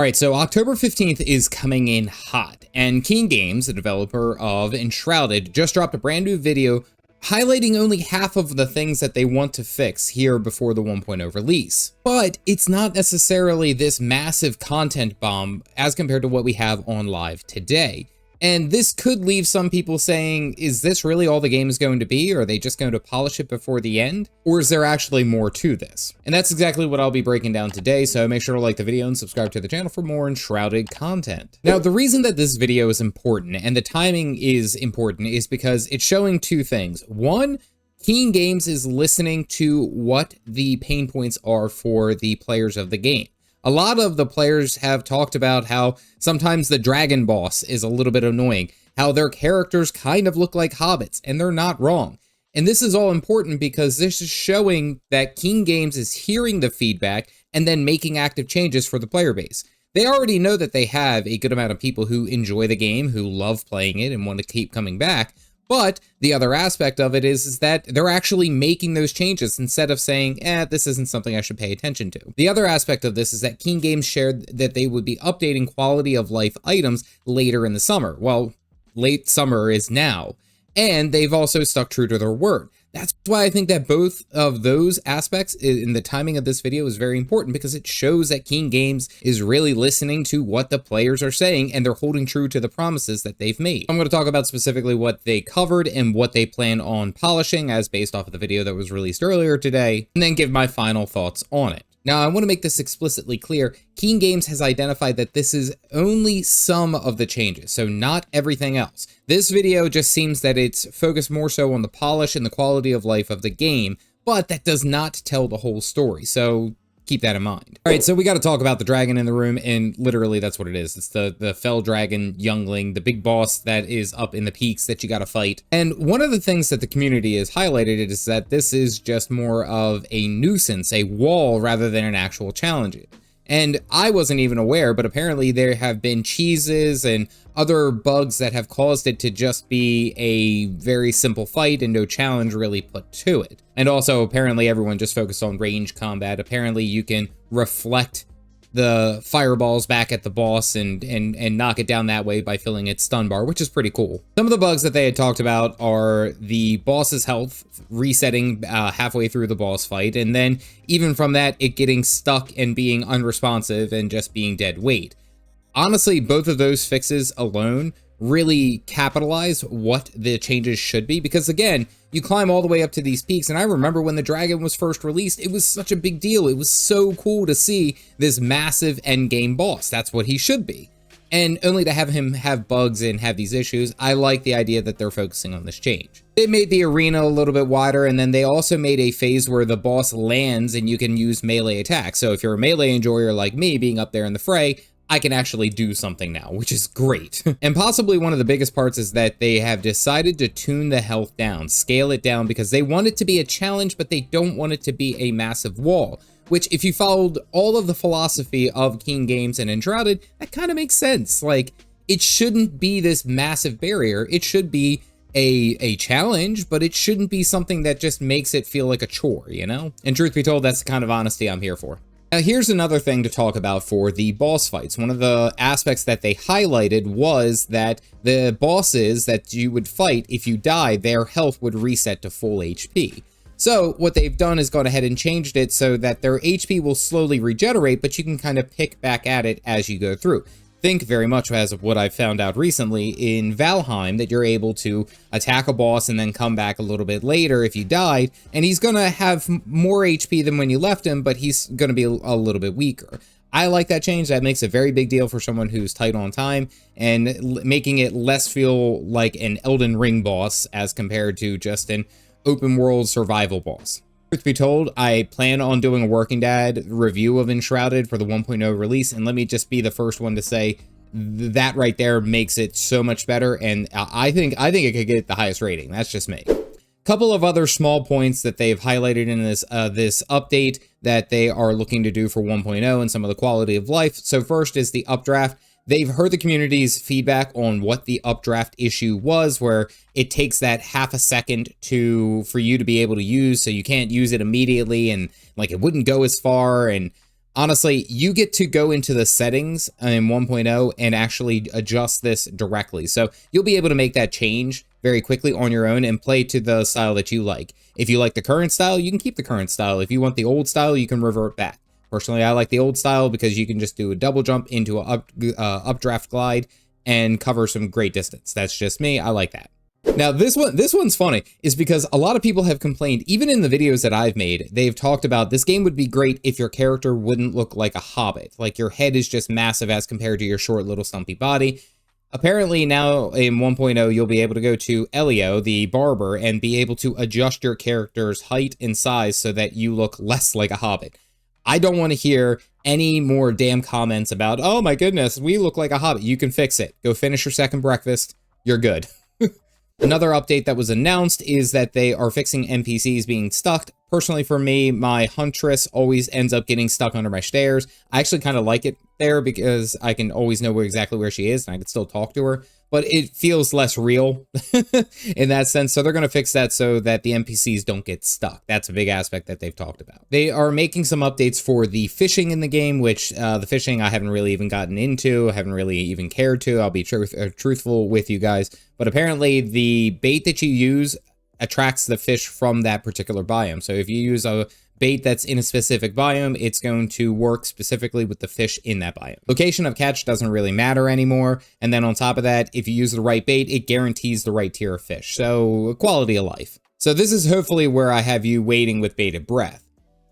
All right, so October 15th is coming in hot, and Keen Games, the developer of Enshrouded, just dropped a brand new video highlighting only half of the things that they want to fix here before the 1.0 release. But it's not necessarily this massive content bomb as compared to what we have on live today. And this could leave some people saying, is this really all the game is going to be? Or are they just going to polish it before the end? Or is there actually more to this? And that's exactly what I'll be breaking down today, so make sure to like the video and subscribe to the channel for more Enshrouded content. Now, the reason that this video is important, and the timing is important, is because it's showing two things. One, Keen Games is listening to what the pain points are for the players of the game. A lot of the players have talked about how sometimes the dragon boss is a little bit annoying, how their characters kind of look like hobbits, and they're not wrong. And this is all important because this is showing that Keen Games is hearing the feedback and then making active changes for the player base. They already know that they have a good amount of people who enjoy the game, who love playing it and want to keep coming back. But the other aspect of it is that they're actually making those changes instead of saying, this isn't something I should pay attention to. The other aspect of this is that Keen Games shared that they would be updating quality of life items later in the summer. Well, late summer is now. And they've also stuck true to their word. That's why I think that both of those aspects in the timing of this video is very important, because it shows that Keen Games is really listening to what the players are saying and they're holding true to the promises that they've made. I'm going to talk about specifically what they covered and what they plan on polishing as based off of the video that was released earlier today, and then give my final thoughts on it. Now, I want to make this explicitly clear. Keen Games has identified that this is only some of the changes, so not everything else. This video just seems that it's focused more so on the polish and the quality of life of the game, but that does not tell the whole story, so keep that in mind. All right, so we got to talk about the dragon in the room, and literally that's what it is. It's the fell dragon youngling, the big boss that is up in the peaks that you got to fight. And one of the things that the community has highlighted is that this is just more of a nuisance, a wall, rather than an actual challenge. And I wasn't even aware, but apparently there have been cheeses and other bugs that have caused it to just be a very simple fight and no challenge really put to it. And also, apparently everyone just focused on range combat. Apparently you can reflect the fireballs back at the boss and knock it down that way by filling its stun bar, which is pretty cool. Some of the bugs that they had talked about are the boss's health resetting halfway through the boss fight, and then even from that, it getting stuck and being unresponsive and just being dead weight. Honestly, both of those fixes alone really capitalize what the changes should be, because again, you climb all the way up to these peaks, and I remember when the dragon was first released, it was such a big deal. It was so cool to see this massive endgame boss. That's what he should be. And only to have him have bugs and have these issues, I like the idea that they're focusing on this change. They made the arena a little bit wider, and then they also made a phase where the boss lands and you can use melee attacks. So if you're a melee enjoyer like me, being up there in the fray, I can actually do something now, which is great. And possibly one of the biggest parts is that they have decided to tune the health down, scale it down, because they want it to be a challenge, but they don't want it to be a massive wall. Which, if you followed all of the philosophy of Keen Games and Enshrouded, that kind of makes sense. Like, it shouldn't be this massive barrier. It should be a challenge, but it shouldn't be something that just makes it feel like a chore, you know? And truth be told, that's the kind of honesty I'm here for. Now, here's another thing to talk about for the boss fights. One of the aspects that they highlighted was that the bosses that you would fight, if you died, their health would reset to full HP. So what they've done is gone ahead and changed it so that their HP will slowly regenerate, but you can kind of pick back at it as you go through. Think very much as of what I found out recently in Valheim, that you're able to attack a boss and then come back a little bit later if you died, and he's going to have more HP than when you left him, but he's going to be a little bit weaker. I like that change. That makes a very big deal for someone who's tight on time, and making it less feel like an Elden Ring boss as compared to just an open world survival boss. Truth be told, I plan on doing a Working Dad review of Enshrouded for the 1.0 release, and let me just be the first one to say that right there makes it so much better, and I think it could get the highest rating. That's just me. Couple of other small points that they've highlighted in this update that they are looking to do for 1.0 and some of the quality of life. So first is the updraft. They've heard the community's feedback on what the updraft issue was, where it takes that half a second for you to be able to use, so you can't use it immediately, and like it wouldn't go as far, and Honestly, you get to go into the settings in 1.0 and actually adjust this directly. So you'll be able to make that change very quickly on your own and play to the style that you like. If you like the current style, you can keep the current style. If you want the old style, you can revert back. Personally, I like the old style because you can just do a double jump into a updraft glide and cover some great distance. That's just me. I like that. Now, this one's funny, is because a lot of people have complained, even in the videos that I've made, they've talked about this game would be great if your character wouldn't look like a hobbit. Like, your head is just massive as compared to your short little stumpy body. Apparently, now in 1.0, you'll be able to go to Elio, the barber, and be able to adjust your character's height and size so that you look less like a hobbit. I don't want to hear any more damn comments about, oh my goodness, we look like a hobbit. You can fix it. Go finish your second breakfast. You're good. Another update that was announced is that they are fixing NPCs being stuck. Personally, for me, my huntress always ends up getting stuck under my stairs. I actually kind of like it there because I can always know exactly where she is and I can still talk to her, but it feels less real in that sense. So they're going to fix that so that the NPCs don't get stuck. That's a big aspect that they've talked about. They are making some updates for the fishing in the game, which the fishing I haven't really even gotten into, haven't really even cared to. I'll be truthful with you guys. But apparently the bait that you use attracts the fish from that particular biome. So if you use a bait that's in a specific biome, it's going to work specifically with the fish in that biome. Location of catch doesn't really matter anymore. And then on top of that, if you use the right bait, it guarantees the right tier of fish. So quality of life. So this is hopefully where I have you waiting with bated breath.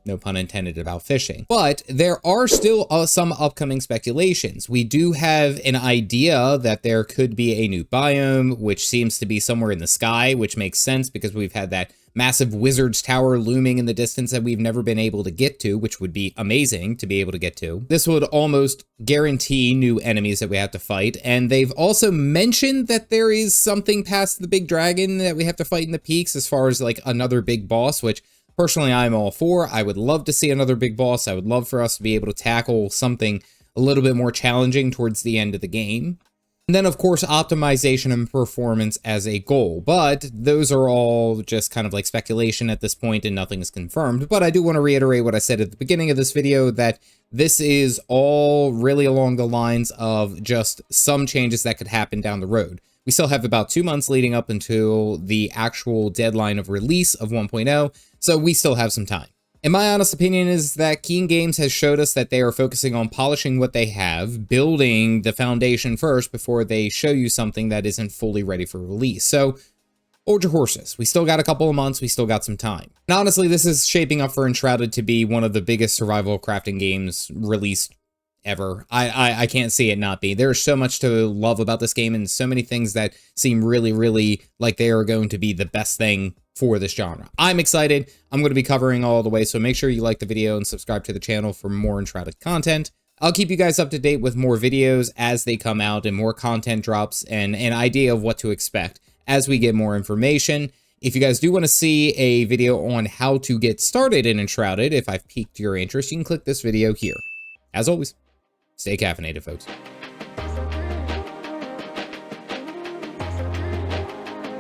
No pun intended about fishing. But there are still some upcoming speculations. We do have an idea that there could be a new biome, which seems to be somewhere in the sky, which makes sense because we've had that massive wizard's tower looming in the distance that we've never been able to get to, which would be amazing to be able to get to. This would almost guarantee new enemies that we have to fight. And they've also mentioned that there is something past the big dragon that we have to fight in the peaks as far as like another big boss, which personally, I'm all for. I would love to see another big boss. I would love for us to be able to tackle something a little bit more challenging towards the end of the game. And then, of course, optimization and performance as a goal. But those are all just kind of like speculation at this point and nothing is confirmed. But I do want to reiterate what I said at the beginning of this video, that this is all really along the lines of just some changes that could happen down the road. We still have about 2 months leading up until the actual deadline of release of 1.0, so we still have some time. And my honest opinion is that Keen Games has showed us that they are focusing on polishing what they have, building the foundation first before they show you something that isn't fully ready for release. So hold your horses. We still got a couple of months, we still got some time. And honestly, this is shaping up for Enshrouded to be one of the biggest survival crafting games released ever. I can't see it not be. There's so much to love about this game and so many things that seem really, really like they are going to be the best thing for this genre. I'm excited. I'm going to be covering all the way, so make sure you like the video and subscribe to the channel for more Enshrouded content. I'll keep you guys up to date with more videos as they come out and more content drops and an idea of what to expect as we get more information. If you guys do want to see a video on how to get started in Enshrouded, if I've piqued your interest, you can click this video here. As always, stay caffeinated, folks.